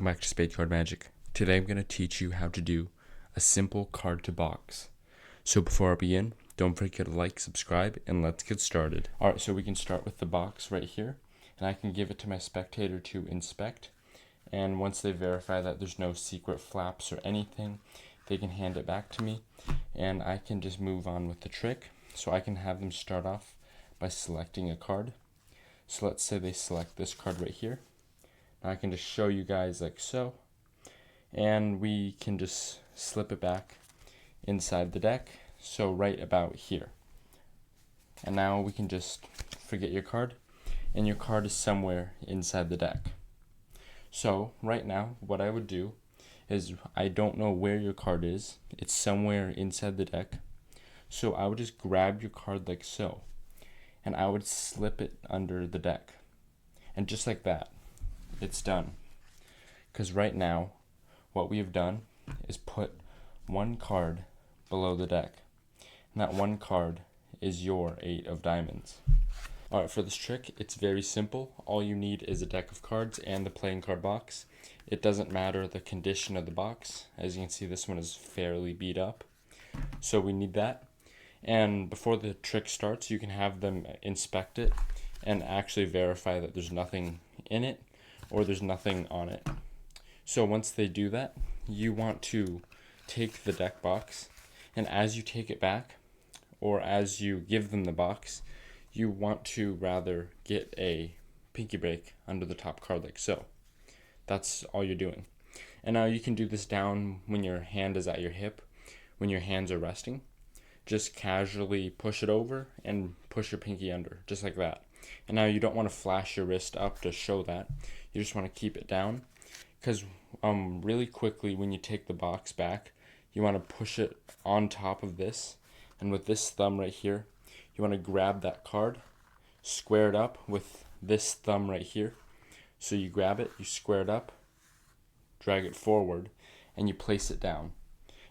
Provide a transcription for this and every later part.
Welcome back to SpadeCardMagic. Today I'm going to teach you how to do a simple card to box. So before I begin, don't forget to like, subscribe, and let's get started. Alright, so we can start with the box right here, and I can give it to my spectator to inspect. And once they verify that there's no secret flaps or anything, they can hand it back to me, and I can just move on with the trick. So I can have them start off by selecting a card. So let's say they select this card right here. I can just show you guys like so, and we can just slip it back inside the deck, so right about here. And now we can just forget your card, and your card is somewhere inside the deck. So right now what I would do is, I don't know where your card is, it's somewhere inside the deck, so I would just grab your card like so, and I would slip it under the deck, and just like that, it's done. Because right now what we have done is put one card below the deck, and that one card is your 8 of diamonds. Alright, for this trick it's very simple. All you need is a deck of cards and the playing card box. It doesn't matter the condition of the box. As you can see, this one is fairly beat up, so we need that. And before the trick starts, you can have them inspect it and actually verify that there's nothing in it or there's nothing on it. So once they do that, you want to take the deck box, and as you take it back, or as you give them the box, you want to rather get a pinky break under the top card like so. That's all you're doing. And now you can do this down when your hand is at your hip, when your hands are resting. Just casually push it over and push your pinky under, just like that. And now you don't want to flash your wrist up to show that. You just want to keep it down, because really quickly when you take the box back, you want to push it on top of this, and with this thumb right here, you want to grab that card, square it up with this thumb right here. So you grab it, you square it up, drag it forward, and you place it down.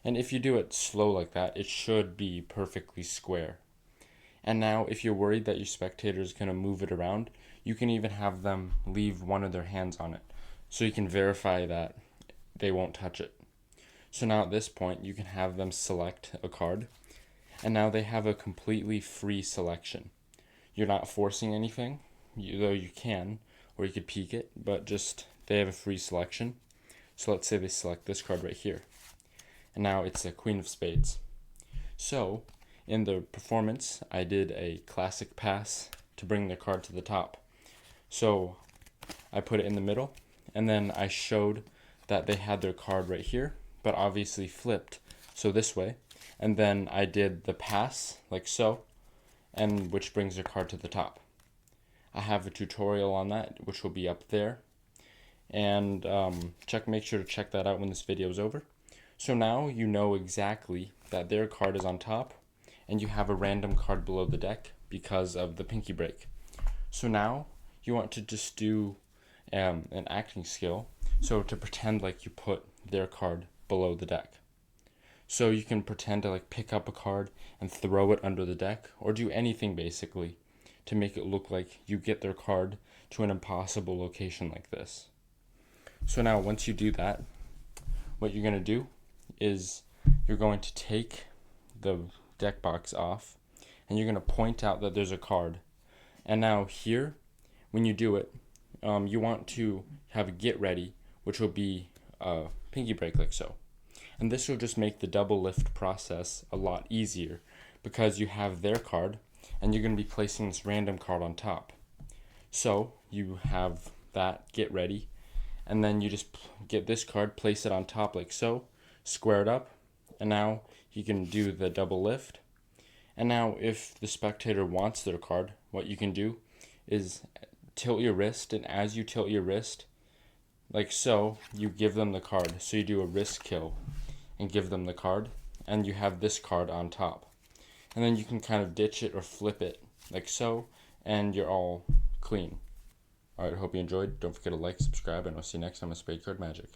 And if you do it slow like that, it should be perfectly square. And now if you're worried that your spectator is going to move it around, you can even have them leave one of their hands on it, so you can verify that they won't touch it. So now at this point you can have them select a card, and now they have a completely free selection. You're not forcing anything, though you can, or you could peek it, but just they have a free selection. So let's say they select this card right here, and now it's a Queen of Spades. So in the performance, I did a classic pass to bring the card to the top. So I put it in the middle, and then I showed that they had their card right here, but obviously flipped, so this way. And then I did the pass like so, and which brings their card to the top. I have a tutorial on that, which will be up there. And make sure to check that out when this video is over. So now you know exactly that their card is on top, and you have a random card below the deck because of the pinky break. So now you want to just do an acting skill, so to pretend like you put their card below the deck. So you can pretend to like pick up a card and throw it under the deck, or do anything basically to make it look like you get their card to an impossible location like this. So now once you do that, what you're going to do is you're going to take the deck box off, and you're going to point out that there's a card. And now here, when you do it, you want to have a get ready, which will be a pinky break like so. And this will just make the double lift process a lot easier, because you have their card and you're going to be placing this random card on top. So you have that get ready, and then you just get this card, place it on top like so, square it up, and now you can do the double lift. And now if the spectator wants their card, what you can do is tilt your wrist, and as you tilt your wrist like so, you give them the card. So you do a wrist kill and give them the card, and you have this card on top. And then you can kind of ditch it or flip it like so, and you're all clean. Alright, I hope you enjoyed. Don't forget to like, subscribe, and I'll see you next time on SpadeCardMagic.